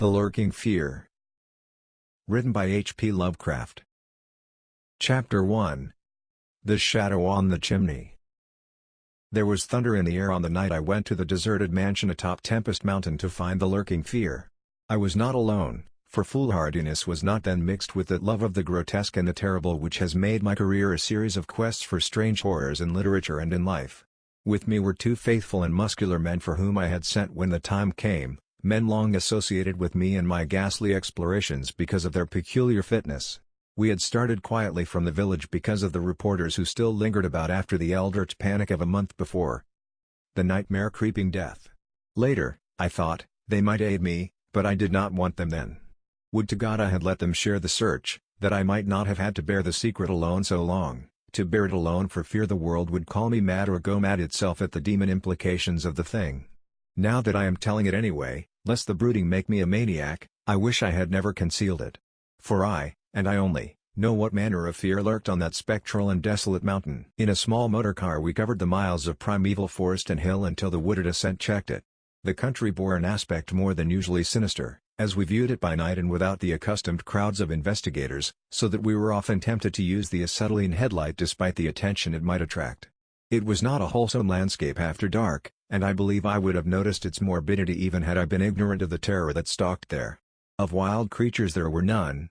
The Lurking Fear. Written by H.P. Lovecraft. Chapter 1. The Shadow on the Chimney. There was thunder in the air on the night I went to the deserted mansion atop Tempest Mountain to find the lurking fear. I was not alone, for foolhardiness was not then mixed with that love of the grotesque and the terrible which has made my career a series of quests for strange horrors in literature and in life. With me were two faithful and muscular men for whom I had sent when the time came, men long associated with me and my ghastly explorations because of their peculiar fitness. We had started quietly from the village because of the reporters who still lingered about after the eldritch panic of a month before. The nightmare creeping death. Later, I thought, they might aid me, but I did not want them then. Would to God I had let them share the search, that I might not have had to bear the secret alone so long, to bear it alone for fear the world would call me mad or go mad itself at the demon implications of the thing. Now that I am telling it anyway, lest the brooding make me a maniac, I wish I had never concealed it. For I, and I only, know what manner of fear lurked on that spectral and desolate mountain. In a small motor car we covered the miles of primeval forest and hill until the wooded ascent checked it. The country bore an aspect more than usually sinister, as we viewed it by night and without the accustomed crowds of investigators, so that we were often tempted to use the acetylene headlight despite the attention it might attract. It was not a wholesome landscape after dark, and I believe I would have noticed its morbidity even had I been ignorant of the terror that stalked there. Of wild creatures there were none.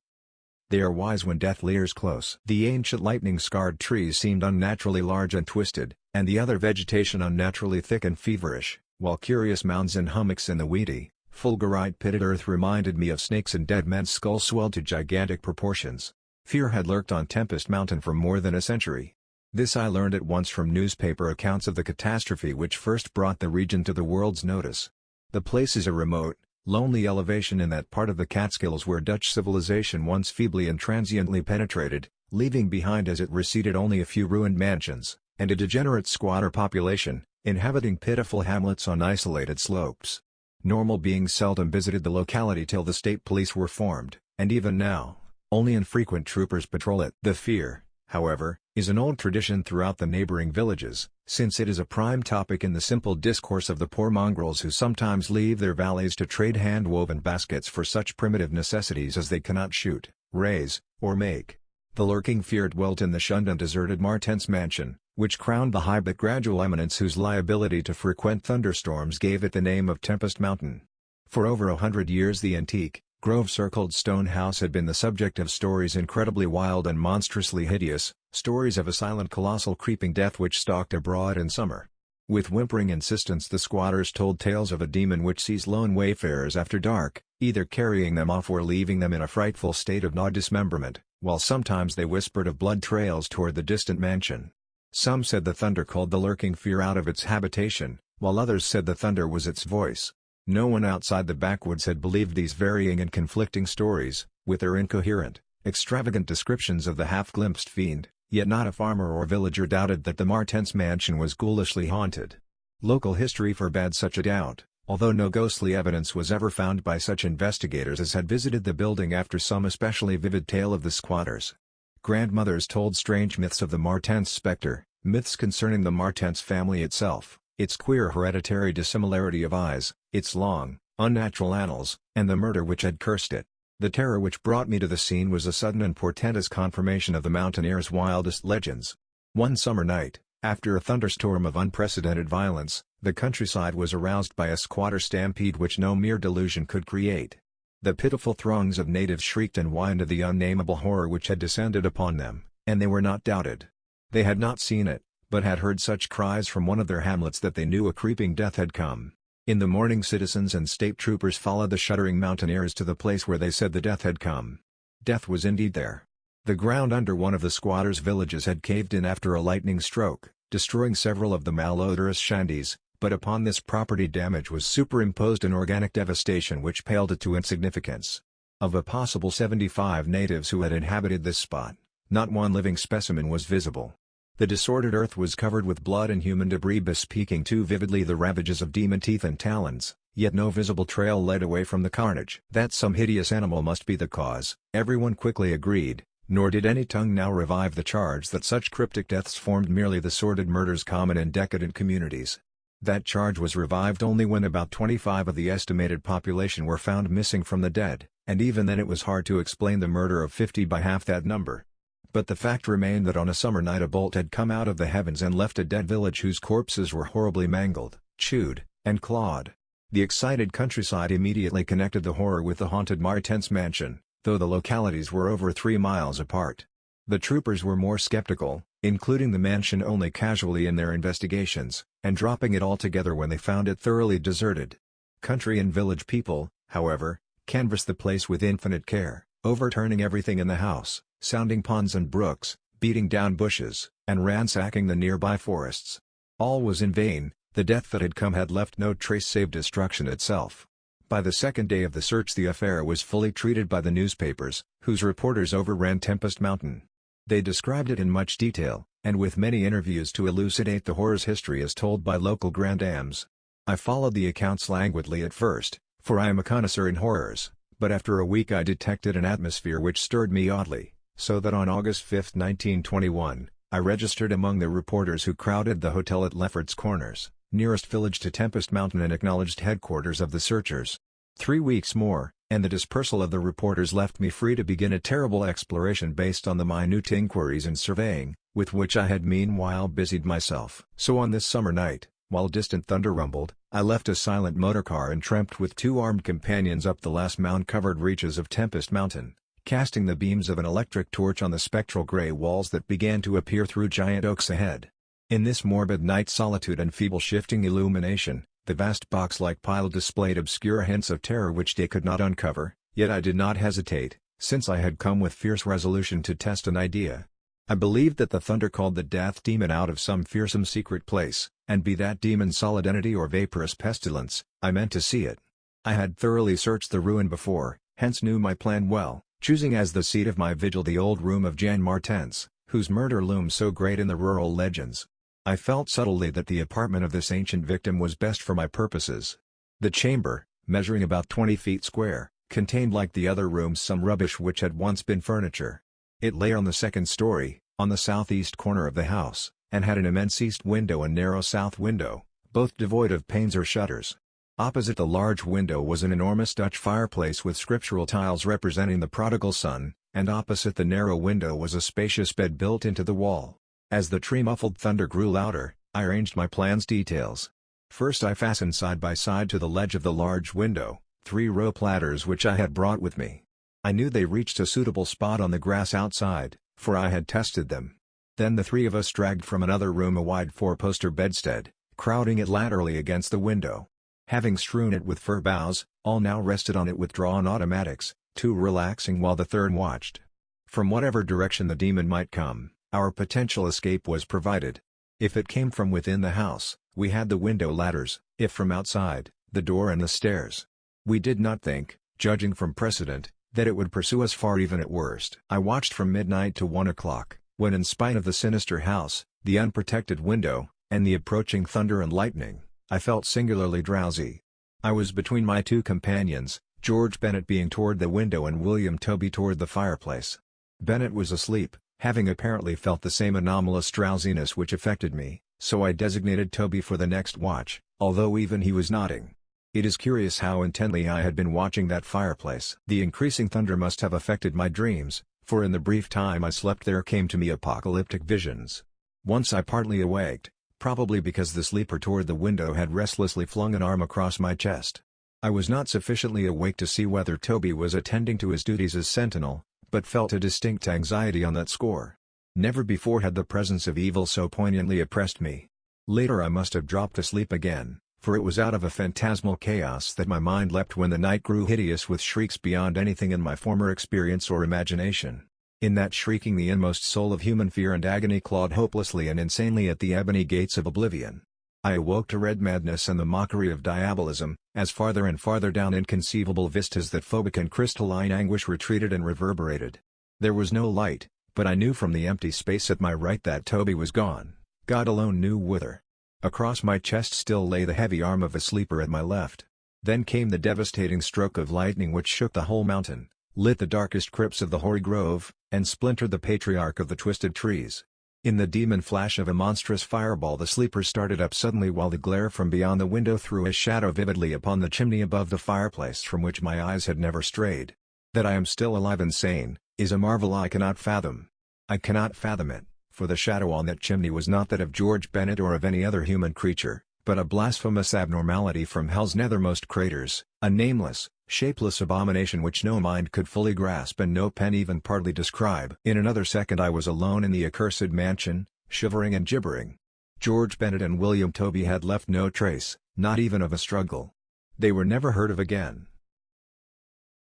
They are wise when death leers close. The ancient lightning-scarred trees seemed unnaturally large and twisted, and the other vegetation unnaturally thick and feverish, while curious mounds and hummocks in the weedy, fulgurite pitted earth reminded me of snakes and dead men's skulls swelled to gigantic proportions. Fear had lurked on Tempest Mountain for more than a century. This I learned at once from newspaper accounts of the catastrophe which first brought the region to the world's notice. The place is a remote, lonely elevation in that part of the Catskills where Dutch civilization once feebly and transiently penetrated, leaving behind as it receded only a few ruined mansions, and a degenerate squatter population, inhabiting pitiful hamlets on isolated slopes. Normal beings seldom visited the locality till the state police were formed, and even now, only infrequent troopers patrol it. The fear, however, is an old tradition throughout the neighboring villages, since it is a prime topic in the simple discourse of the poor mongrels who sometimes leave their valleys to trade hand-woven baskets for such primitive necessities as they cannot shoot, raise, or make. The lurking fear dwelt in the shunned and deserted Martens mansion, which crowned the high but gradual eminence whose liability to frequent thunderstorms gave it the name of Tempest Mountain. For over 100 years the antique, grove-circled stone house had been the subject of stories incredibly wild and monstrously hideous, stories of a silent colossal creeping death which stalked abroad in summer. With whimpering insistence the squatters told tales of a demon which seized lone wayfarers after dark, either carrying them off or leaving them in a frightful state of gnawed dismemberment, while sometimes they whispered of blood trails toward the distant mansion. Some said the thunder called the lurking fear out of its habitation, while others said the thunder was its voice. No one outside the backwoods had believed these varying and conflicting stories, with their incoherent, extravagant descriptions of the half-glimpsed fiend, yet not a farmer or villager doubted that the Martens mansion was ghoulishly haunted. Local history forbade such a doubt, although no ghostly evidence was ever found by such investigators as had visited the building after some especially vivid tale of the squatters. Grandmothers told strange myths of the Martens specter, myths concerning the Martens family itself, its queer hereditary dissimilarity of eyes, its long, unnatural annals, and the murder which had cursed it. The terror which brought me to the scene was a sudden and portentous confirmation of the mountaineers' wildest legends. One summer night, after a thunderstorm of unprecedented violence, the countryside was aroused by a squatter stampede which no mere delusion could create. The pitiful throngs of natives shrieked and whined at the unnameable horror which had descended upon them, and they were not doubted. They had not seen it, but had heard such cries from one of their hamlets that they knew a creeping death had come. In the morning citizens and state troopers followed the shuddering mountaineers to the place where they said the death had come. Death was indeed there. The ground under one of the squatters' villages had caved in after a lightning stroke, destroying several of the malodorous shanties, but upon this property damage was superimposed an organic devastation which paled it to insignificance. Of a possible 75 natives who had inhabited this spot, not one living specimen was visible. The disordered earth was covered with blood and human debris bespeaking too vividly the ravages of demon teeth and talons, yet no visible trail led away from the carnage. That some hideous animal must be the cause, everyone quickly agreed, nor did any tongue now revive the charge that such cryptic deaths formed merely the sordid murders common in decadent communities. That charge was revived only when about 25 of the estimated population were found missing from the dead, and even then it was hard to explain the murder of 50 by half that number. But the fact remained that on a summer night a bolt had come out of the heavens and left a dead village whose corpses were horribly mangled, chewed, and clawed. The excited countryside immediately connected the horror with the haunted Martens mansion, though the localities were over 3 miles apart. The troopers were more skeptical, including the mansion only casually in their investigations, and dropping it altogether when they found it thoroughly deserted. Country and village people, however, canvassed the place with infinite care, overturning everything in the house, sounding ponds and brooks, beating down bushes, and ransacking the nearby forests. All was in vain. The death that had come had left no trace save destruction itself. By the second day of the search the affair was fully treated by the newspapers, whose reporters overran Tempest Mountain. They described it in much detail, and with many interviews to elucidate the horror's history as told by local grandames. I followed the accounts languidly at first, for I am a connoisseur in horrors, but after a week I detected an atmosphere which stirred me oddly, so that on August 5, 1921, I registered among the reporters who crowded the hotel at Lefferts Corners, nearest village to Tempest Mountain and acknowledged headquarters of the searchers. 3 weeks more, and the dispersal of the reporters left me free to begin a terrible exploration based on the minute inquiries and surveying, with which I had meanwhile busied myself. So on this summer night, while distant thunder rumbled, I left a silent motorcar and tramped with 2 armed companions up the last mound-covered reaches of Tempest Mountain, casting the beams of an electric torch on the spectral gray walls that began to appear through giant oaks ahead. In this morbid night solitude and feeble shifting illumination, the vast box-like pile displayed obscure hints of terror which they could not uncover, yet I did not hesitate, since I had come with fierce resolution to test an idea. I believed that the thunder called the death demon out of some fearsome secret place, and be that demon solid entity or vaporous pestilence, I meant to see it. I had thoroughly searched the ruin before, hence knew my plan well, choosing as the seat of my vigil the old room of Jan Martens, whose murder loomed so great in the rural legends. I felt subtly that the apartment of this ancient victim was best for my purposes. The chamber, measuring about 20 feet square, contained like the other rooms some rubbish which had once been furniture. It lay on the second story, on the southeast corner of the house, and had an immense east window and narrow south window, both devoid of panes or shutters. Opposite the large window was an enormous Dutch fireplace with scriptural tiles representing the prodigal son, and opposite the narrow window was a spacious bed built into the wall. As the tree-muffled thunder grew louder, I arranged my plan's details. First I fastened side by side to the ledge of the large window, 3 rope ladders which I had brought with me. I knew they reached a suitable spot on the grass outside, for I had tested them. Then the 3 of us dragged from another room a wide 4-poster bedstead, crowding it laterally against the window. Having strewn it with fir boughs, all now rested on it with drawn automatics, 2 relaxing while the 3rd watched. From whatever direction the demon might come, our potential escape was provided. If it came from within the house, we had the window ladders, if from outside, the door and the stairs. We did not think, judging from precedent, that it would pursue us far even at worst. I watched from midnight to 1 o'clock, when in spite of the sinister house, the unprotected window, and the approaching thunder and lightning, I felt singularly drowsy. I was between my 2 companions, George Bennett being toward the window and William Toby toward the fireplace. Bennett was asleep, having apparently felt the same anomalous drowsiness which affected me, so I designated Toby for the next watch, although even he was nodding. It is curious how intently I had been watching that fireplace. The increasing thunder must have affected my dreams, for in the brief time I slept there came to me apocalyptic visions. Once I partly awaked, probably because the sleeper toward the window had restlessly flung an arm across my chest. I was not sufficiently awake to see whether Toby was attending to his duties as sentinel, but felt a distinct anxiety on that score. Never before had the presence of evil so poignantly oppressed me. Later I must have dropped asleep again, for it was out of a phantasmal chaos that my mind leapt when the night grew hideous with shrieks beyond anything in my former experience or imagination. In that shrieking the inmost soul of human fear and agony clawed hopelessly and insanely at the ebony gates of oblivion. I awoke to red madness and the mockery of diabolism, as farther and farther down inconceivable vistas that phobic and crystalline anguish retreated and reverberated. There was no light, but I knew from the empty space at my right that Toby was gone, God alone knew whither. Across my chest still lay the heavy arm of a sleeper at my left. Then came the devastating stroke of lightning which shook the whole mountain, lit the darkest crypts of the hoary grove, and splintered the patriarch of the twisted trees. In the demon flash of a monstrous fireball the sleeper started up suddenly while the glare from beyond the window threw a shadow vividly upon the chimney above the fireplace from which my eyes had never strayed. That I am still alive and sane, is a marvel I cannot fathom. I cannot fathom it, for the shadow on that chimney was not that of George Bennett or of any other human creature, but a blasphemous abnormality from hell's nethermost craters, a nameless, shapeless abomination which no mind could fully grasp and no pen even partly describe. In another second I was alone in the accursed mansion, shivering and gibbering. George Bennett and William Toby had left no trace, not even of a struggle. They were never heard of again.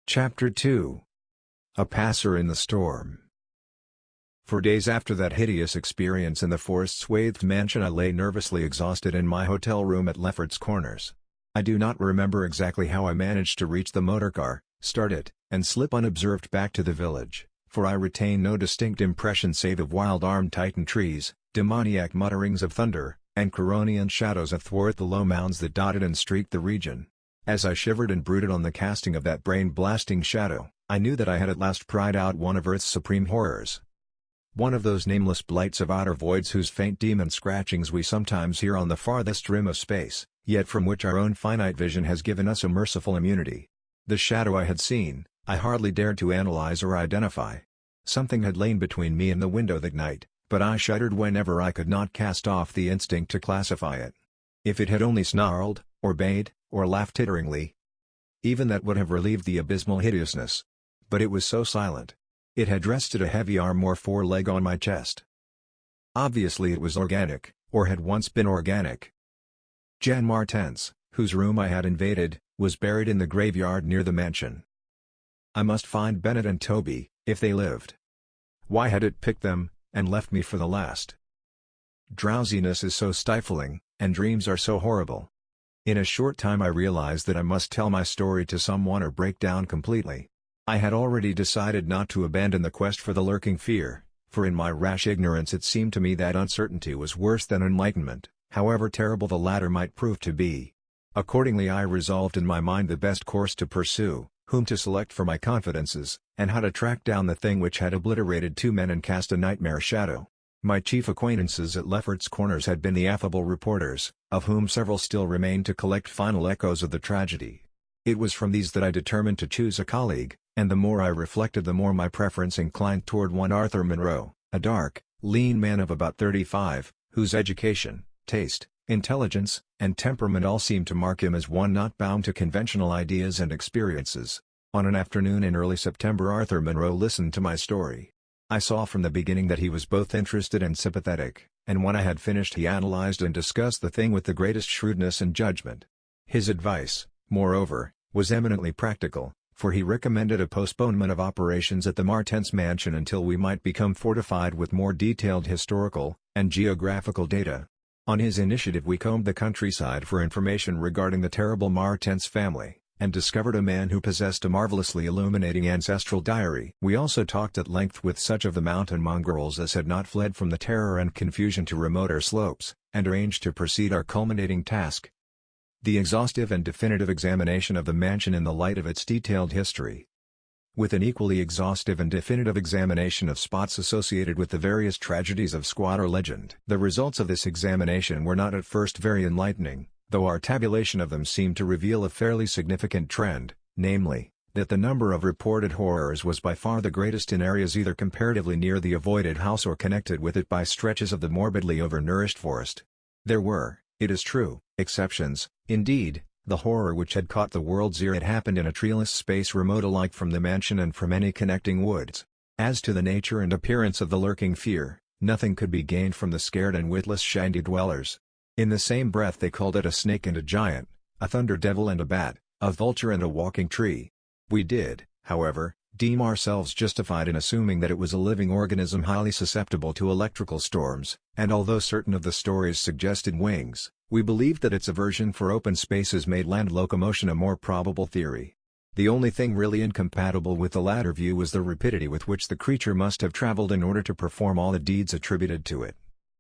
Chapter 2. A Passer in the Storm. For days after that hideous experience in the forest-swathed mansion I lay nervously exhausted in my hotel room at Lefferts Corners. I do not remember exactly how I managed to reach the motorcar, start it, and slip unobserved back to the village, for I retain no distinct impression save of wild-armed titan trees, demoniac mutterings of thunder, and Curonian shadows athwart the low mounds that dotted and streaked the region. As I shivered and brooded on the casting of that brain-blasting shadow, I knew that I had at last pried out one of Earth's supreme horrors. One of those nameless blights of outer voids whose faint demon scratchings we sometimes hear on the farthest rim of space, yet from which our own finite vision has given us a merciful immunity. The shadow I had seen, I hardly dared to analyze or identify. Something had lain between me and the window that night, but I shuddered whenever I could not cast off the instinct to classify it. If it had only snarled, or bayed, or laughed titteringly, even that would have relieved the abysmal hideousness. But it was so silent. It had rested a heavy arm or foreleg on my chest. Obviously it was organic, or had once been organic. Jan Martens, whose room I had invaded, was buried in the graveyard near the mansion. I must find Bennett and Toby, if they lived. Why had it picked them, and left me for the last? Drowsiness is so stifling, and dreams are so horrible. In a short time I realized that I must tell my story to someone or break down completely. I had already decided not to abandon the quest for the lurking fear, for in my rash ignorance it seemed to me that uncertainty was worse than enlightenment, however terrible the latter might prove to be. Accordingly I resolved in my mind the best course to pursue, whom to select for my confidences, and how to track down the thing which had obliterated two men and cast a nightmare shadow. My chief acquaintances at Lefferts Corners had been the affable reporters, of whom several still remained to collect final echoes of the tragedy. It was from these that I determined to choose a colleague, and the more I reflected the more my preference inclined toward one Arthur Monroe, a dark, lean man of about 35, whose education, taste, intelligence, and temperament all seemed to mark him as one not bound to conventional ideas and experiences. On an afternoon in early September Arthur Monroe listened to my story. I saw from the beginning that he was both interested and sympathetic, and when I had finished he analyzed and discussed the thing with the greatest shrewdness and judgment. His advice, moreover, was eminently practical, for he recommended a postponement of operations at the Martens mansion until we might become fortified with more detailed historical and geographical data. On his initiative we combed the countryside for information regarding the terrible Martens family, and discovered a man who possessed a marvelously illuminating ancestral diary. We also talked at length with such of the mountain mongrels as had not fled from the terror and confusion to remoter slopes, and arranged to proceed our culminating task. The exhaustive and definitive examination of the mansion in the light of its detailed history. With an equally exhaustive and definitive examination of spots associated with the various tragedies of squatter legend. The results of this examination were not at first very enlightening, though our tabulation of them seemed to reveal a fairly significant trend, namely, that the number of reported horrors was by far the greatest in areas either comparatively near the avoided house or connected with it by stretches of the morbidly overnourished forest. There were, it is true, exceptions. Indeed, the horror which had caught the world's ear had happened in a treeless space remote alike from the mansion and from any connecting woods. As to the nature and appearance of the lurking fear, nothing could be gained from the scared and witless shanty dwellers. In the same breath they called it a snake and a giant, a thunder devil and a bat, a vulture and a walking tree. We did, however, deem ourselves justified in assuming that it was a living organism highly susceptible to electrical storms, and although certain of the stories suggested wings, we believed that its aversion for open spaces made land locomotion a more probable theory. The only thing really incompatible with the latter view was the rapidity with which the creature must have traveled in order to perform all the deeds attributed to it.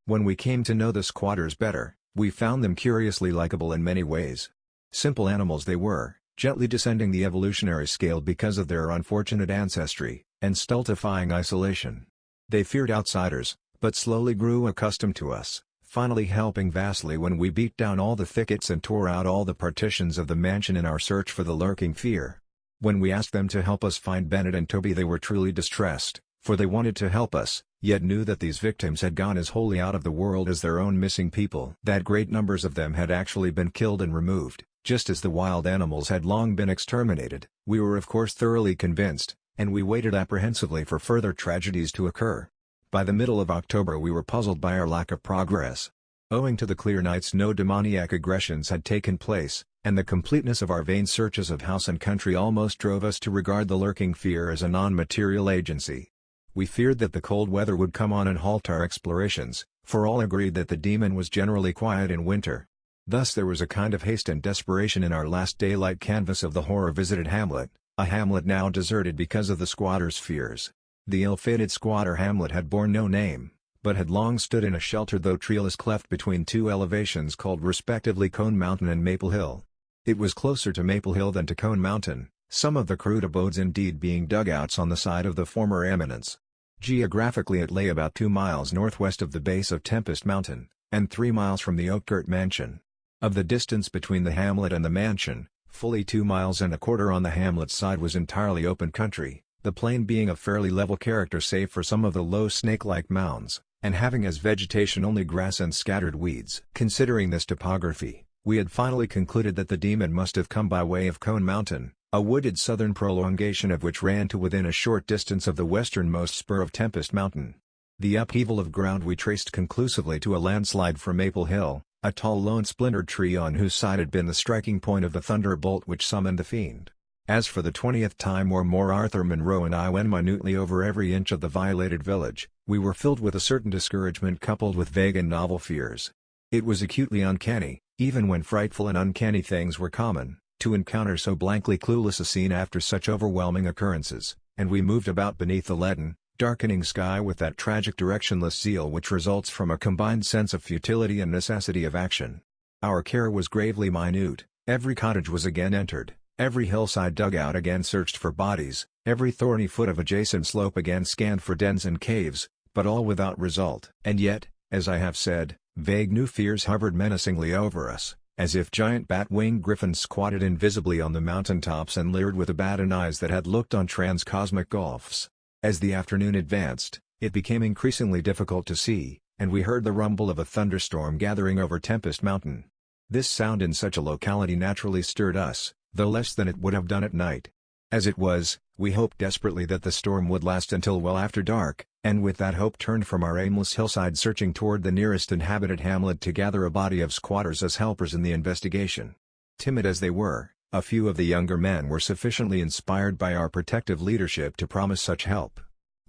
When we came to know the squatters better, we found them curiously likable in many ways. Simple animals they were, gently descending the evolutionary scale because of their unfortunate ancestry, and stultifying isolation. They feared outsiders, but slowly grew accustomed to us, finally helping vastly when we beat down all the thickets and tore out all the partitions of the mansion in our search for the lurking fear. When we asked them to help us find Bennett and Toby, they were truly distressed, for they wanted to help us, yet knew that these victims had gone as wholly out of the world as their own missing people, that great numbers of them had actually been killed and removed, just as the wild animals had long been exterminated. We were of course thoroughly convinced, and we waited apprehensively for further tragedies to occur. By the middle of October we were puzzled by our lack of progress. Owing to the clear nights, no demoniac aggressions had taken place, and the completeness of our vain searches of house and country almost drove us to regard the lurking fear as a non-material agency. We feared that the cold weather would come on and halt our explorations, for all agreed that the demon was generally quiet in winter. Thus there was a kind of haste and desperation in our last daylight canvass of the horror-visited hamlet, a hamlet now deserted because of the squatters' fears. The ill-fated squatter hamlet had borne no name, but had long stood in a sheltered though treeless cleft between two elevations called respectively Cone Mountain and Maple Hill. It was closer to Maple Hill than to Cone Mountain, some of the crude abodes indeed being dugouts on the side of the former eminence. Geographically it lay about 2 miles northwest of the base of Tempest Mountain, and 3 miles from the Oakgirt mansion. Of the distance between the hamlet and the mansion, fully 2 miles and a quarter on the hamlet side was entirely open country, the plain being of fairly level character save for some of the low snake-like mounds, and having as vegetation only grass and scattered weeds. Considering this topography, we had finally concluded that the demon must have come by way of Cone Mountain, a wooded southern prolongation of which ran to within a short distance of the westernmost spur of Tempest Mountain. The upheaval of ground we traced conclusively to a landslide from Maple Hill, a tall lone splintered tree on whose side had been the striking point of the thunderbolt which summoned the fiend. As for the 20th time or more Arthur Monroe and I went minutely over every inch of the violated village, we were filled with a certain discouragement coupled with vague and novel fears. It was acutely uncanny, even when frightful and uncanny things were common, to encounter so blankly clueless a scene after such overwhelming occurrences, and we moved about beneath the leaden, darkening sky with that tragic directionless zeal which results from a combined sense of futility and necessity of action. Our care was gravely minute, every cottage was again entered, every hillside dugout again searched for bodies, every thorny foot of adjacent slope again scanned for dens and caves, but all without result. And yet, as I have said, vague new fears hovered menacingly over us, as if giant bat-winged griffins squatted invisibly on the mountaintops and leered with abandoned eyes that had looked on transcosmic gulfs. As the afternoon advanced, it became increasingly difficult to see, and we heard the rumble of a thunderstorm gathering over Tempest Mountain. This sound in such a locality naturally stirred us, though less than it would have done at night. As it was, we hoped desperately that the storm would last until well after dark, and with that hope turned from our aimless hillside searching toward the nearest inhabited hamlet to gather a body of squatters as helpers in the investigation. Timid as they were, a few of the younger men were sufficiently inspired by our protective leadership to promise such help.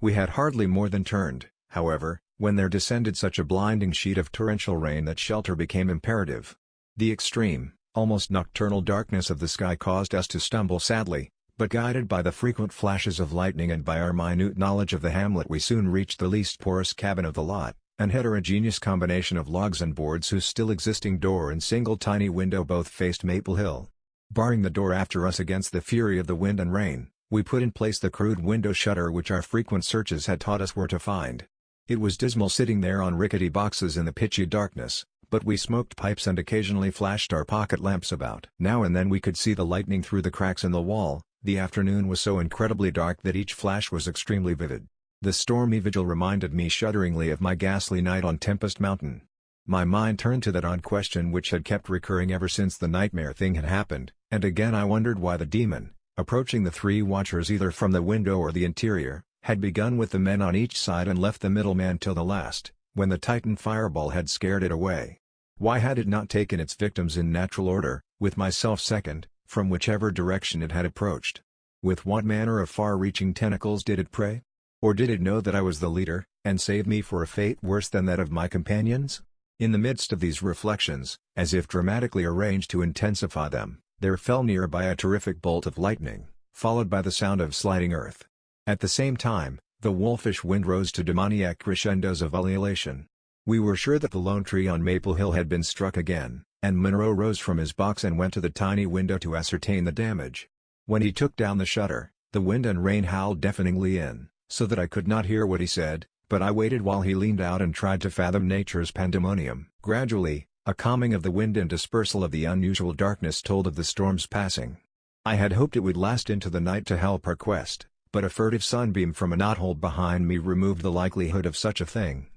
We had hardly more than turned, however, when there descended such a blinding sheet of torrential rain that shelter became imperative. The extreme, almost nocturnal darkness of the sky caused us to stumble sadly, but guided by the frequent flashes of lightning and by our minute knowledge of the hamlet we soon reached the least porous cabin of the lot, an heterogeneous combination of logs and boards whose still existing door and single tiny window both faced Maple Hill. Barring the door after us against the fury of the wind and rain, we put in place the crude window shutter which our frequent searches had taught us where to find. It was dismal sitting there on rickety boxes in the pitchy darkness, but we smoked pipes and occasionally flashed our pocket lamps about. Now and then we could see the lightning through the cracks in the wall. The afternoon was so incredibly dark that each flash was extremely vivid. The stormy vigil reminded me shudderingly of my ghastly night on Tempest Mountain. My mind turned to that odd question which had kept recurring ever since the nightmare thing had happened, and again I wondered why the demon, approaching the three watchers either from the window or the interior, had begun with the men on each side and left the middleman till the last, when the Titan fireball had scared it away. Why had it not taken its victims in natural order, with myself second, from whichever direction it had approached? With what manner of far-reaching tentacles did it prey? Or did it know that I was the leader, and save me for a fate worse than that of my companions? In the midst of these reflections, as if dramatically arranged to intensify them, there fell nearby a terrific bolt of lightning, followed by the sound of sliding earth. At the same time, the wolfish wind rose to demoniac crescendos of ululation. We were sure that the lone tree on Maple Hill had been struck again, and Monroe rose from his box and went to the tiny window to ascertain the damage. When he took down the shutter, the wind and rain howled deafeningly in, so that I could not hear what he said, but I waited while he leaned out and tried to fathom nature's pandemonium. Gradually, a calming of the wind and dispersal of the unusual darkness told of the storm's passing. I had hoped it would last into the night to help our quest, but a furtive sunbeam from a knothole behind me removed the likelihood of such a thing.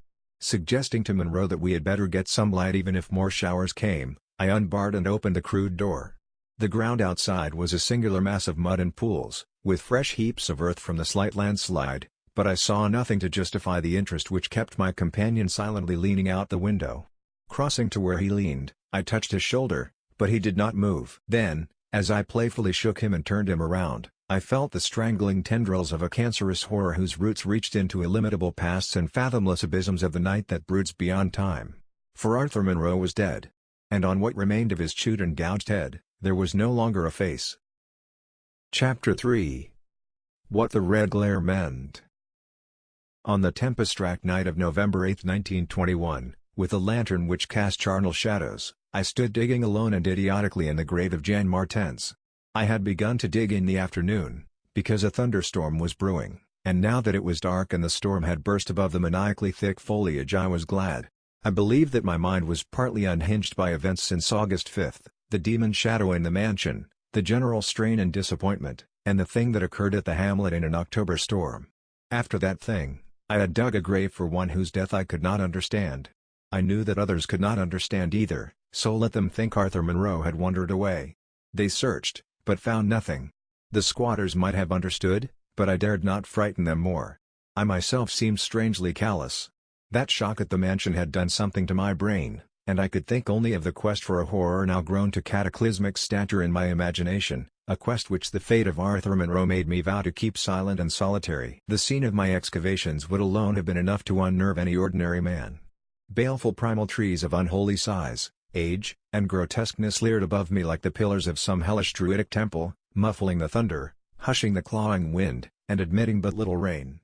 Suggesting to Monroe that we had better get some light even if more showers came, I unbarred and opened the crude door. The ground outside was a singular mass of mud and pools, with fresh heaps of earth from the slight landslide, but I saw nothing to justify the interest which kept my companion silently leaning out the window. Crossing to where he leaned, I touched his shoulder, but he did not move. Then, as I playfully shook him and turned him around, I felt the strangling tendrils of a cancerous horror whose roots reached into illimitable pasts and fathomless abysms of the night that broods beyond time. For Arthur Monroe was dead. And on what remained of his chewed and gouged head, there was no longer a face. Chapter 3. What the Red Glare Meant. On the tempest-racked night of November 8, 1921, with a lantern which cast charnel shadows, I stood digging alone and idiotically in the grave of Jean Martens. I had begun to dig in the afternoon, because a thunderstorm was brewing, and now that it was dark and the storm had burst above the maniacally thick foliage I was glad. I believe that my mind was partly unhinged by events since August 5, the demon shadowing the mansion, the general strain and disappointment, and the thing that occurred at the hamlet in an October storm. After that thing, I had dug a grave for one whose death I could not understand. I knew that others could not understand either, so let them think Arthur Monroe had wandered away. They searched, but found nothing. The squatters might have understood, but I dared not frighten them more. I myself seemed strangely callous. That shock at the mansion had done something to my brain, and I could think only of the quest for a horror now grown to cataclysmic stature in my imagination, a quest which the fate of Arthur Monroe made me vow to keep silent and solitary. The scene of my excavations would alone have been enough to unnerve any ordinary man. Baleful primal trees of unholy size, age, and grotesqueness leered above me like the pillars of some hellish druidic temple, muffling the thunder, hushing the clawing wind, and admitting but little rain.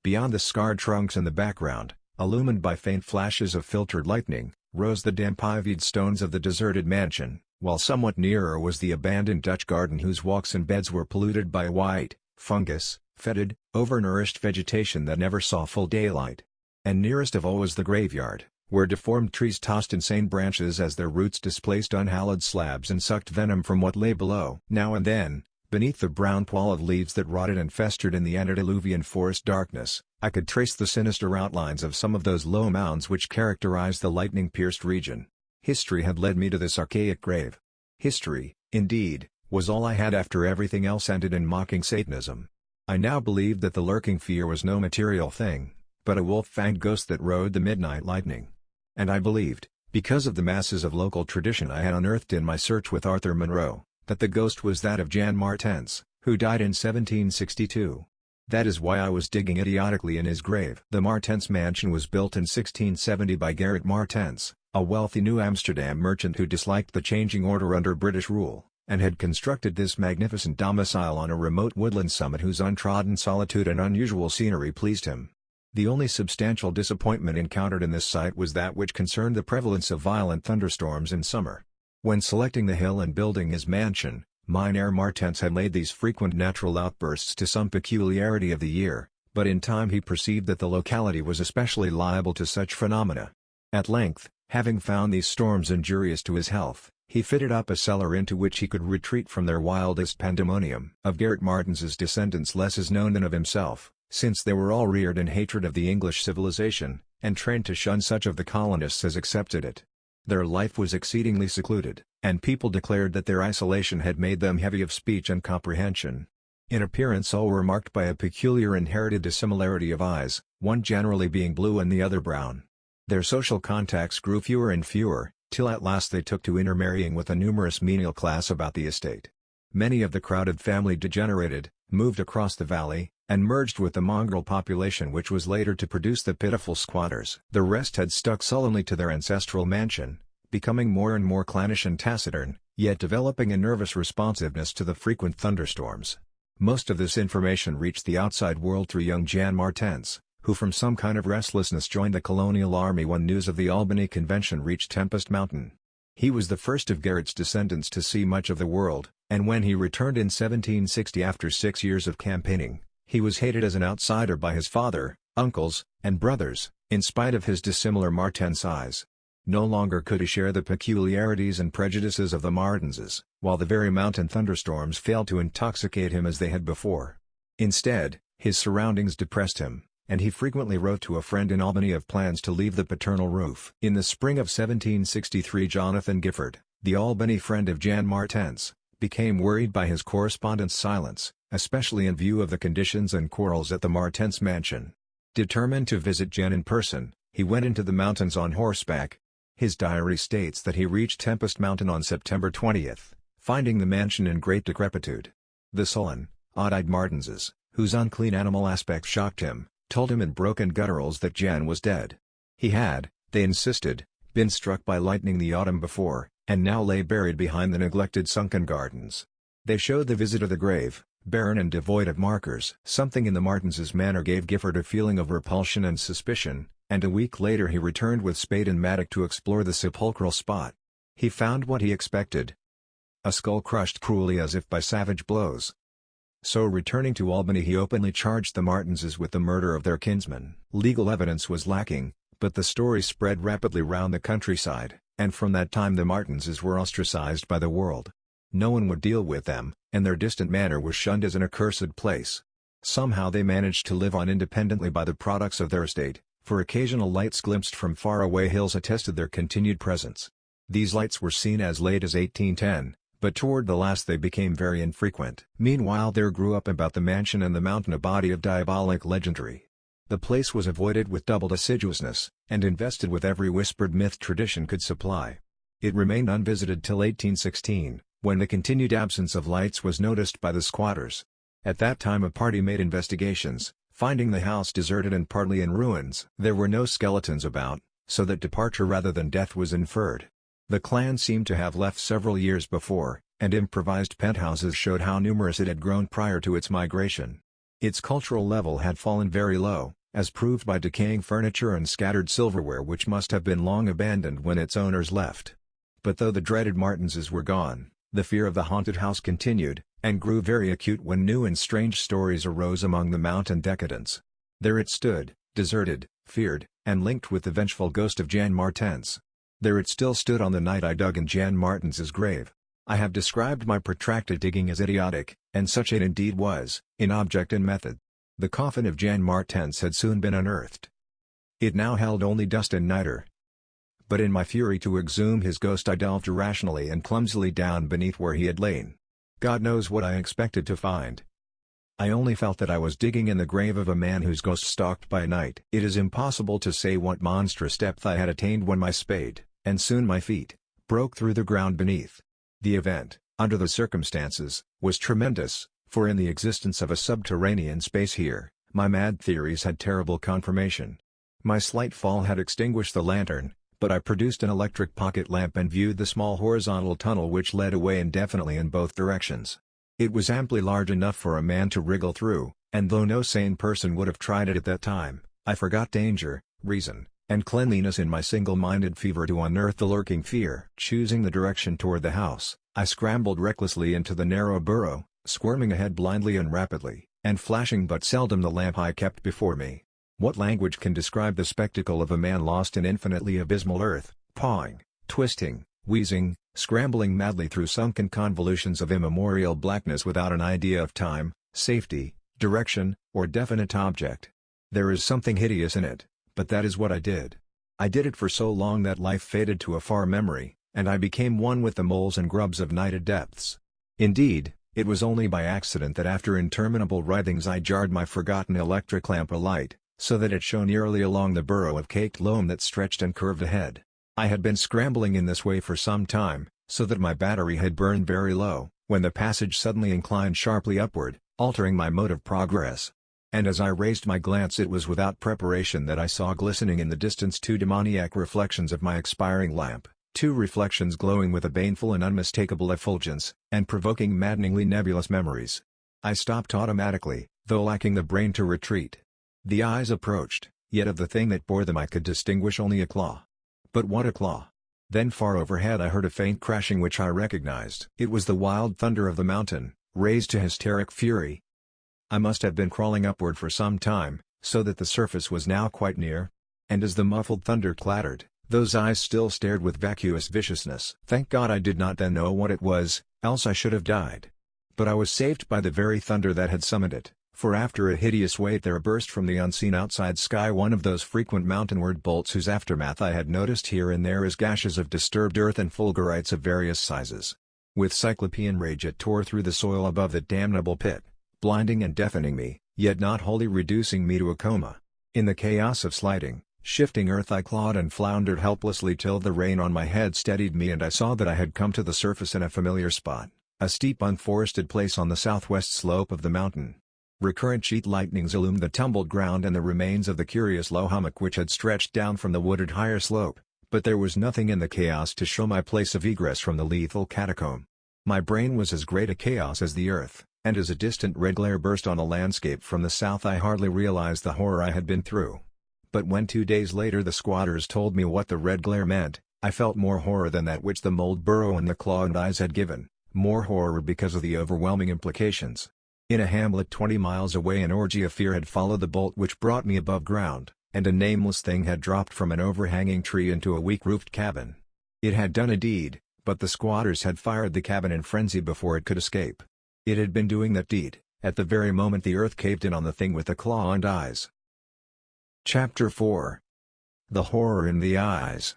Beyond the scarred trunks in the background, illumined by faint flashes of filtered lightning, rose the damp ivied stones of the deserted mansion, while somewhat nearer was the abandoned Dutch garden whose walks and beds were polluted by white, fungus, fetid, overnourished vegetation that never saw full daylight. And nearest of all was the graveyard, where deformed trees tossed insane branches as their roots displaced unhallowed slabs and sucked venom from what lay below. Now and then, beneath the brown pall of leaves that rotted and festered in the antediluvian forest darkness, I could trace the sinister outlines of some of those low mounds which characterized the lightning-pierced region. History had led me to this archaic grave. History, indeed, was all I had after everything else ended in mocking Satanism. I now believed that the lurking fear was no material thing, but a wolf-fanged ghost that rode the midnight lightning. And I believed, because of the masses of local tradition I had unearthed in my search with Arthur Monroe, that the ghost was that of Jean Martens, who died in 1762. That is why I was digging idiotically in his grave. The Martens mansion was built in 1670 by Gerrit Martens, a wealthy New Amsterdam merchant who disliked the changing order under British rule, and had constructed this magnificent domicile on a remote woodland summit whose untrodden solitude and unusual scenery pleased him. The only substantial disappointment encountered in this site was that which concerned the prevalence of violent thunderstorms in summer. When selecting the hill and building his mansion, Mynheer Martens had laid these frequent natural outbursts to some peculiarity of the year, but in time he perceived that the locality was especially liable to such phenomena. At length, having found these storms injurious to his health, he fitted up a cellar into which he could retreat from their wildest pandemonium. Of Gerrit Martens's descendants less is known than of himself, since they were all reared in hatred of the English civilization, and trained to shun such of the colonists as accepted it. Their life was exceedingly secluded, and people declared that their isolation had made them heavy of speech and comprehension. In appearance all were marked by a peculiar inherited dissimilarity of eyes, one generally being blue and the other brown. Their social contacts grew fewer and fewer, till at last they took to intermarrying with a numerous menial class about the estate. Many of the crowded family degenerated, moved across the valley, and merged with the mongrel population which was later to produce the pitiful squatters. The rest had stuck sullenly to their ancestral mansion, becoming more and more clannish and taciturn, yet developing a nervous responsiveness to the frequent thunderstorms. Most of this information reached the outside world through young Jean Martens, who from some kind of restlessness joined the colonial army when news of the Albany Convention reached Tempest Mountain. He was the first of Gerrit's descendants to see much of the world, and when he returned in 1760 after 6 years of campaigning, he was hated as an outsider by his father, uncles, and brothers, in spite of his dissimilar Marten size. No longer could he share the peculiarities and prejudices of the Martenses, while the very mountain thunderstorms failed to intoxicate him as they had before. Instead, his surroundings depressed him, and he frequently wrote to a friend in Albany of plans to leave the paternal roof. In the spring of 1763, Jonathan Gifford, the Albany friend of Jan Martens, became worried by his correspondent's silence, especially in view of the conditions and quarrels at the Martens mansion. Determined to visit Jan in person, he went into the mountains on horseback. His diary states that he reached Tempest Mountain on September 20, finding the mansion in great decrepitude. The sullen, odd-eyed Martenses, whose unclean animal aspect shocked him, told him in broken gutturals that Jan was dead. He had, they insisted, been struck by lightning the autumn before, and now lay buried behind the neglected sunken gardens. They showed the visitor the grave, barren and devoid of markers. Something in the Martenses' manner gave Gifford a feeling of repulsion and suspicion, and a week later he returned with spade and mattock to explore the sepulchral spot. He found what he expected: a skull crushed cruelly as if by savage blows. So returning to Albany, he openly charged the Martenses with the murder of their kinsman. Legal evidence was lacking, but the story spread rapidly round the countryside, and from that time the Martenses were ostracized by the world. No one would deal with them, and their distant manor was shunned as an accursed place. Somehow they managed to live on independently by the products of their estate, for occasional lights glimpsed from far-away hills attested their continued presence. These lights were seen as late as 1810, but toward the last they became very infrequent. Meanwhile there grew up about the mansion and the mountain a body of diabolic legendary. The place was avoided with doubled assiduousness, and invested with every whispered myth tradition could supply. It remained unvisited till 1816, when the continued absence of lights was noticed by the squatters. At that time a party made investigations, finding the house deserted and partly in ruins. There were no skeletons about, so that departure rather than death was inferred. The clan seemed to have left several years before, and improvised penthouses showed how numerous it had grown prior to its migration. Its cultural level had fallen very low, as proved by decaying furniture and scattered silverware which must have been long abandoned when its owners left. But though the dreaded Martenses were gone, the fear of the haunted house continued, and grew very acute when new and strange stories arose among the mountain decadents. There it stood, deserted, feared, and linked with the vengeful ghost of Jan Martens. There it still stood on the night I dug in Jan Martens's grave. I have described my protracted digging as idiotic, and such it indeed was, in object and method. The coffin of Jan Martens had soon been unearthed. It now held only dust and niter. But in my fury to exhume his ghost I delved irrationally and clumsily down beneath where he had lain. God knows what I expected to find. I only felt that I was digging in the grave of a man whose ghost stalked by night. It is impossible to say what monstrous depth I had attained when my spade, and soon my feet, broke through the ground beneath. The event, under the circumstances, was tremendous, for in the existence of a subterranean space here, my mad theories had terrible confirmation. My slight fall had extinguished the lantern, but I produced an electric pocket lamp and viewed the small horizontal tunnel which led away indefinitely in both directions. It was amply large enough for a man to wriggle through, and though no sane person would have tried it at that time, I forgot danger, reason, and cleanliness in my single-minded fever to unearth the lurking fear. Choosing the direction toward the house, I scrambled recklessly into the narrow burrow, squirming ahead blindly and rapidly, and flashing but seldom the lamp I kept before me. What language can describe the spectacle of a man lost in infinitely abysmal earth, pawing, twisting, wheezing, scrambling madly through sunken convolutions of immemorial blackness without an idea of time, safety, direction, or definite object? There is something hideous in it, but that is what I did. I did it for so long that life faded to a far memory, and I became one with the moles and grubs of nighted depths. Indeed, it was only by accident that after interminable writhings I jarred my forgotten electric lamp alight, so that it shone eerily along the burrow of caked loam that stretched and curved ahead. I had been scrambling in this way for some time, so that my battery had burned very low, when the passage suddenly inclined sharply upward, altering my mode of progress. And as I raised my glance it was without preparation that I saw glistening in the distance two demoniac reflections of my expiring lamp, two reflections glowing with a baneful and unmistakable effulgence, and provoking maddeningly nebulous memories. I stopped automatically, though lacking the brain to retreat. The eyes approached, yet of the thing that bore them I could distinguish only a claw. But what a claw! Then far overhead I heard a faint crashing which I recognized. It was the wild thunder of the mountain, raised to hysteric fury. I must have been crawling upward for some time, so that the surface was now quite near. And as the muffled thunder clattered, those eyes still stared with vacuous viciousness. Thank God I did not then know what it was, else I should have died. But I was saved by the very thunder that had summoned it, for after a hideous wait there burst from the unseen outside sky one of those frequent mountainward bolts whose aftermath I had noticed here and there as gashes of disturbed earth and fulgurites of various sizes. With cyclopean rage it tore through the soil above the damnable pit, blinding and deafening me, yet not wholly reducing me to a coma. In the chaos of sliding, shifting earth I clawed and floundered helplessly till the rain on my head steadied me and I saw that I had come to the surface in a familiar spot, a steep unforested place on the southwest slope of the mountain. Recurrent sheet lightnings illumined the tumbled ground and the remains of the curious low hummock which had stretched down from the wooded higher slope, but there was nothing in the chaos to show my place of egress from the lethal catacomb. My brain was as great a chaos as the earth, and as a distant red glare burst on a landscape from the south I hardly realized the horror I had been through. But when 2 days later the squatters told me what the red glare meant, I felt more horror than that which the mold burrow and the clawed eyes had given, more horror because of the overwhelming implications. In a hamlet 20 miles away an orgy of fear had followed the bolt which brought me above ground, and a nameless thing had dropped from an overhanging tree into a weak-roofed cabin. It had done a deed, but the squatters had fired the cabin in frenzy before it could escape. It had been doing that deed, at the very moment the earth caved in on the thing with the claw and eyes. Chapter 4. The Horror in the Eyes.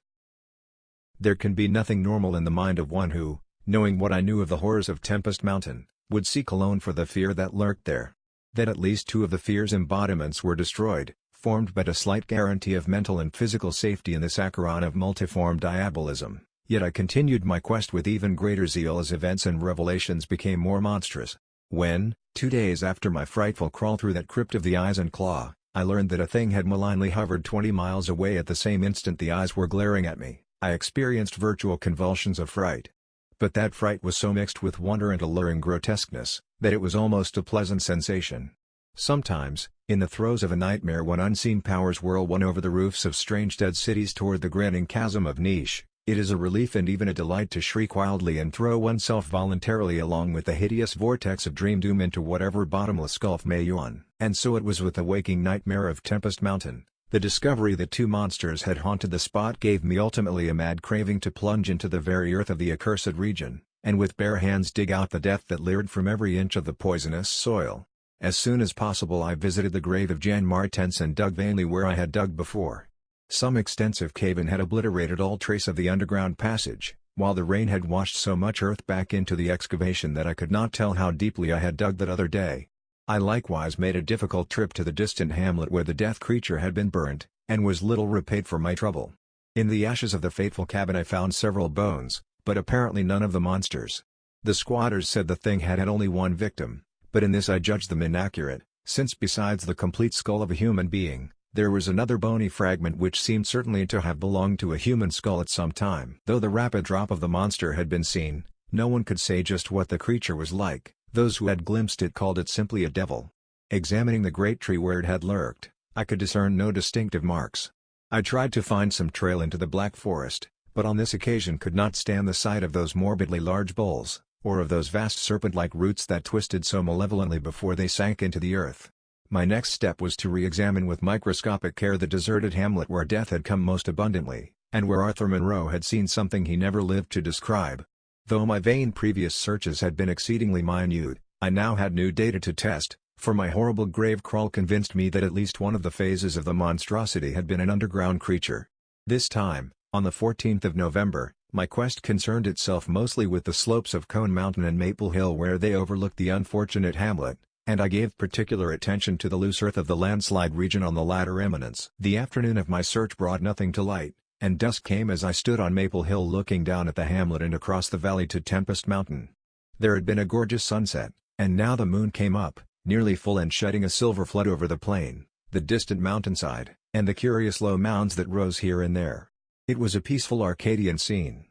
There can be nothing normal in the mind of one who, knowing what I knew of the horrors of Tempest Mountain, would seek alone for the fear that lurked there. That at least 2 of the fear's embodiments were destroyed, formed but a slight guarantee of mental and physical safety in this acheron of multiform diabolism, yet I continued my quest with even greater zeal as events and revelations became more monstrous. When, 2 days after my frightful crawl through that crypt of the eyes and claw, I learned that a thing had malignly hovered 20 miles away at the same instant the eyes were glaring at me, I experienced virtual convulsions of fright. But that fright was so mixed with wonder and alluring grotesqueness, that it was almost a pleasant sensation. Sometimes, in the throes of a nightmare when unseen powers whirl one over the roofs of strange dead cities toward the grinning chasm of Niche, it is a relief and even a delight to shriek wildly and throw oneself voluntarily along with the hideous vortex of dream doom into whatever bottomless gulf may yawn. And so it was with the waking nightmare of Tempest Mountain. The discovery that 2 monsters had haunted the spot gave me ultimately a mad craving to plunge into the very earth of the accursed region, and with bare hands dig out the death that leered from every inch of the poisonous soil. As soon as possible I visited the grave of Jan Martens and dug vainly where I had dug before. Some extensive cave-in had obliterated all trace of the underground passage, while the rain had washed so much earth back into the excavation that I could not tell how deeply I had dug that other day. I likewise made a difficult trip to the distant hamlet where the death creature had been burnt, and was little repaid for my trouble. In the ashes of the fateful cabin I found several bones, but apparently none of the monsters. The squatters said the thing had only 1 victim, but in this I judged them inaccurate, since besides the complete skull of a human being, there was another bony fragment which seemed certainly to have belonged to a human skull at some time. Though the rapid drop of the monster had been seen, no one could say just what the creature was like. Those who had glimpsed it called it simply a devil. Examining the great tree where it had lurked, I could discern no distinctive marks. I tried to find some trail into the black forest, but on this occasion could not stand the sight of those morbidly large boles, or of those vast serpent-like roots that twisted so malevolently before they sank into the earth. My next step was to re-examine with microscopic care the deserted hamlet where death had come most abundantly, and where Arthur Monroe had seen something he never lived to describe. Though my vain previous searches had been exceedingly minute, I now had new data to test, for my horrible grave crawl convinced me that at least one of the phases of the monstrosity had been an underground creature. This time, on the 14th of November, my quest concerned itself mostly with the slopes of Cone Mountain and Maple Hill where they overlooked the unfortunate hamlet, and I gave particular attention to the loose earth of the landslide region on the latter eminence. The afternoon of my search brought nothing to light, and dusk came as I stood on Maple Hill looking down at the hamlet and across the valley to Tempest Mountain. There had been a gorgeous sunset, and now the moon came up, nearly full and shedding a silver flood over the plain, the distant mountainside, and the curious low mounds that rose here and there. It was a peaceful Arcadian scene.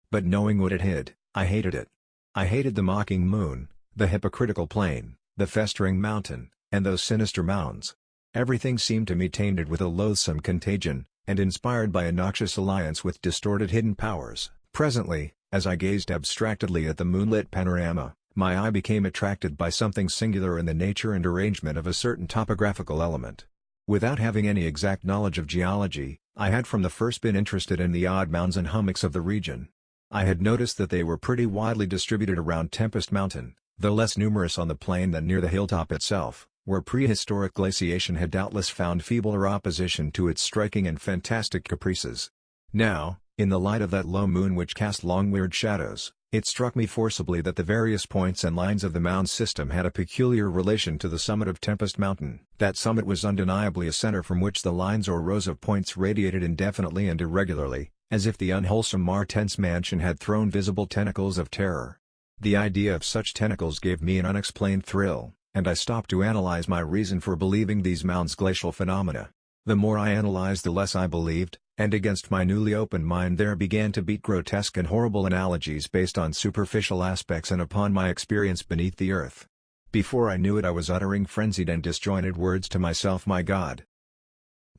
But knowing what it hid, I hated it. I hated the mocking moon, the hypocritical plain, the festering mountain, and those sinister mounds. Everything seemed to me tainted with a loathsome contagion, and inspired by a noxious alliance with distorted hidden powers. Presently, as I gazed abstractedly at the moonlit panorama, my eye became attracted by something singular in the nature and arrangement of a certain topographical element. Without having any exact knowledge of geology, I had from the first been interested in the odd mounds and hummocks of the region. I had noticed that they were pretty widely distributed around Tempest Mountain, though less numerous on the plain than near the hilltop itself, where prehistoric glaciation had doubtless found feebler opposition to its striking and fantastic caprices. Now, in the light of that low moon which cast long weird shadows, it struck me forcibly that the various points and lines of the mound system had a peculiar relation to the summit of Tempest Mountain. That summit was undeniably a center from which the lines or rows of points radiated indefinitely and irregularly, as if the unwholesome Martense mansion had thrown visible tentacles of terror. The idea of such tentacles gave me an unexplained thrill, and I stopped to analyze my reason for believing these mounds glacial phenomena. The more I analyzed the less I believed, and against my newly opened mind there began to beat grotesque and horrible analogies based on superficial aspects and upon my experience beneath the earth. Before I knew it I was uttering frenzied and disjointed words to myself. My God!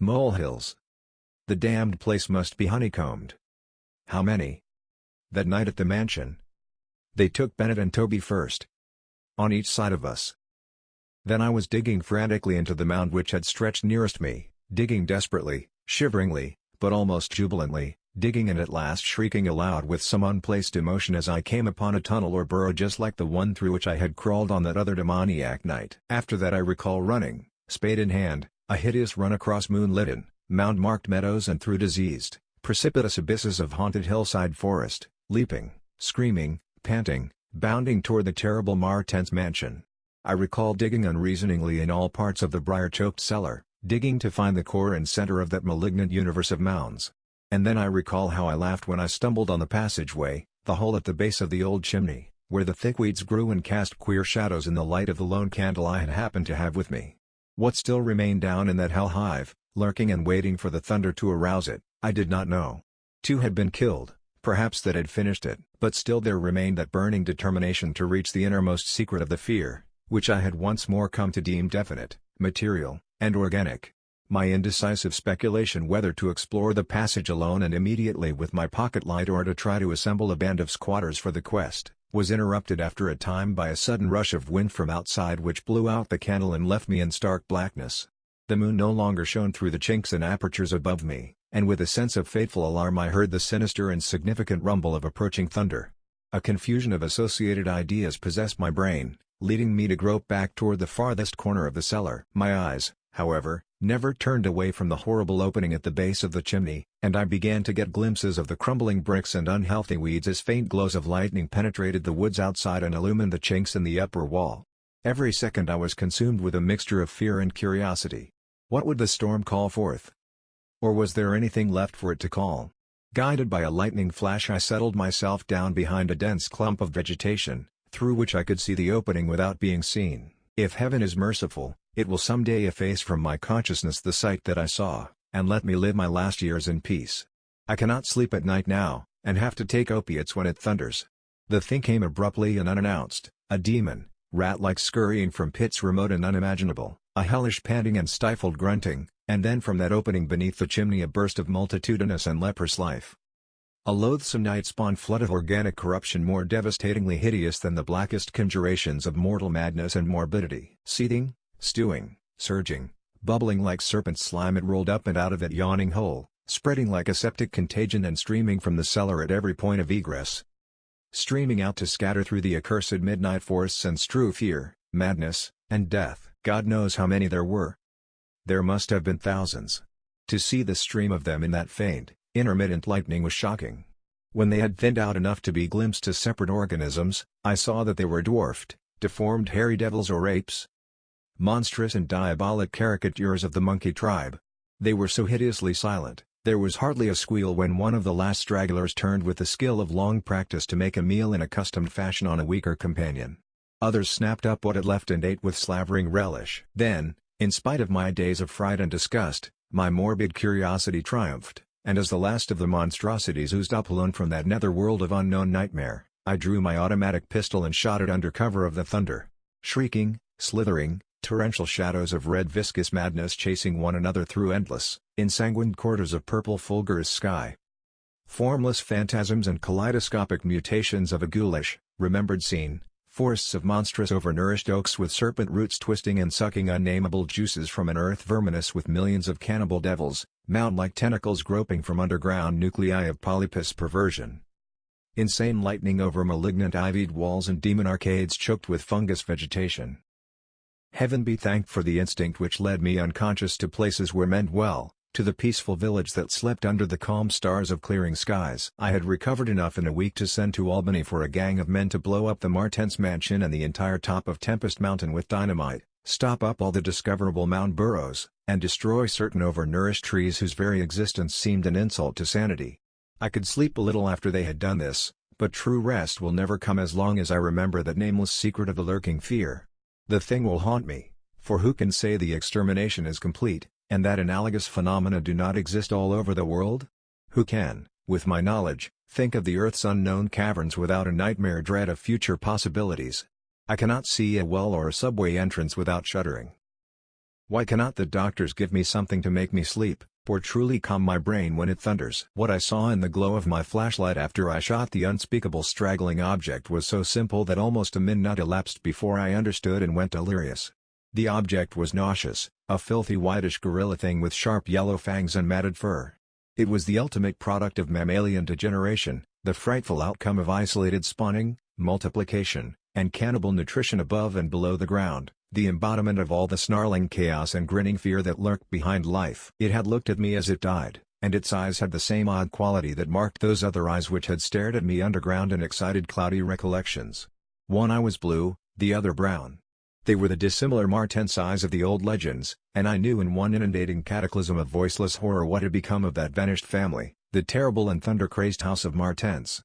Molehills! The damned place must be honeycombed. How many? That night at the mansion. They took Bennett and Toby first. On each side of us. Then I was digging frantically into the mound which had stretched nearest me, digging desperately, shiveringly, but almost jubilantly, digging and at last shrieking aloud with some unplaced emotion as I came upon a tunnel or burrow just like the one through which I had crawled on that other demoniac night. After that I recall running, spade in hand, a hideous run across moonlit, mound-marked meadows and through diseased, precipitous abysses of haunted hillside forest, leaping, screaming, panting, bounding toward the terrible Martense mansion. I recall digging unreasoningly in all parts of the briar-choked cellar, digging to find the core and center of that malignant universe of mounds. And then I recall how I laughed when I stumbled on the passageway, the hole at the base of the old chimney, where the thick weeds grew and cast queer shadows in the light of the lone candle I had happened to have with me. What still remained down in that hell hive, lurking and waiting for the thunder to arouse it, I did not know. 2 had been killed, perhaps that had finished it, but still there remained that burning determination to reach the innermost secret of the fear, which I had once more come to deem definite, material, and organic. My indecisive speculation whether to explore the passage alone and immediately with my pocket light or to try to assemble a band of squatters for the quest, was interrupted after a time by a sudden rush of wind from outside which blew out the candle and left me in stark blackness. The moon no longer shone through the chinks and apertures above me, and with a sense of fateful alarm I heard the sinister and significant rumble of approaching thunder. A confusion of associated ideas possessed my brain, leading me to grope back toward the farthest corner of the cellar. My eyes, however, never turned away from the horrible opening at the base of the chimney, and I began to get glimpses of the crumbling bricks and unhealthy weeds as faint glows of lightning penetrated the woods outside and illumined the chinks in the upper wall. Every second I was consumed with a mixture of fear and curiosity. What would the storm call forth? Or was there anything left for it to call? Guided by a lightning flash I settled myself down behind a dense clump of vegetation, through which I could see the opening without being seen. If heaven is merciful, it will someday efface from my consciousness the sight that I saw, and let me live my last years in peace. I cannot sleep at night now, and have to take opiates when it thunders. The thing came abruptly and unannounced, a demon, rat-like scurrying from pits remote and unimaginable, a hellish panting and stifled grunting, and then from that opening beneath the chimney a burst of multitudinous and leprous life. A loathsome night-spawn flood of organic corruption more devastatingly hideous than the blackest conjurations of mortal madness and morbidity. Seething, stewing, surging, bubbling like serpent slime it rolled up and out of that yawning hole, spreading like a septic contagion and streaming from the cellar at every point of egress. Streaming out to scatter through the accursed midnight forests and strew fear, madness, and death. God knows how many there were. There must have been thousands. To see the stream of them in that faint, intermittent lightning was shocking. When they had thinned out enough to be glimpsed as separate organisms, I saw that they were dwarfed, deformed hairy devils or apes. Monstrous and diabolic caricatures of the monkey tribe. They were so hideously silent, there was hardly a squeal when one of the last stragglers turned with the skill of long practice to make a meal in accustomed fashion on a weaker companion. Others snapped up what it left and ate with slavering relish. Then, in spite of my days of fright and disgust, my morbid curiosity triumphed, and as the last of the monstrosities oozed up alone from that nether world of unknown nightmare, I drew my automatic pistol and shot it under cover of the thunder. Shrieking, slithering, torrential shadows of red viscous madness chasing one another through endless, ensanguined quarters of purple fulgurous sky. Formless phantasms and kaleidoscopic mutations of a ghoulish, remembered scene, Forests of monstrous overnourished oaks with serpent roots twisting and sucking unnameable juices from an earth verminous with millions of cannibal devils, mound-like tentacles groping from underground nuclei of polypus perversion. Insane lightning over malignant ivied walls and demon arcades choked with fungus vegetation. Heaven be thanked for the instinct which led me unconscious to places where men dwell, to the peaceful village that slept under the calm stars of clearing skies. I had recovered enough in a week to send to Albany for a gang of men to blow up the Martens mansion and the entire top of Tempest Mountain with dynamite, stop up all the discoverable mound burrows, and destroy certain overnourished trees whose very existence seemed an insult to sanity. I could sleep a little after they had done this, but true rest will never come as long as I remember that nameless secret of the lurking fear. The thing will haunt me, for who can say the extermination is complete, and that analogous phenomena do not exist all over the world? Who can, with my knowledge, think of the Earth's unknown caverns without a nightmare dread of future possibilities? I cannot see a well or a subway entrance without shuddering. Why cannot the doctors give me something to make me sleep, or truly calm my brain when it thunders? What I saw in the glow of my flashlight after I shot the unspeakable straggling object was so simple that almost a minute elapsed before I understood and went delirious. The object was nauseous, a filthy whitish gorilla thing with sharp yellow fangs and matted fur. It was the ultimate product of mammalian degeneration, the frightful outcome of isolated spawning, multiplication, and cannibal nutrition above and below the ground, the embodiment of all the snarling chaos and grinning fear that lurked behind life. It had looked at me as it died, and its eyes had the same odd quality that marked those other eyes which had stared at me underground in excited cloudy recollections. One eye was blue, the other brown. They were the dissimilar Martens eyes of the old legends, and I knew in one inundating cataclysm of voiceless horror what had become of that vanished family, the terrible and thunder-crazed house of Martens.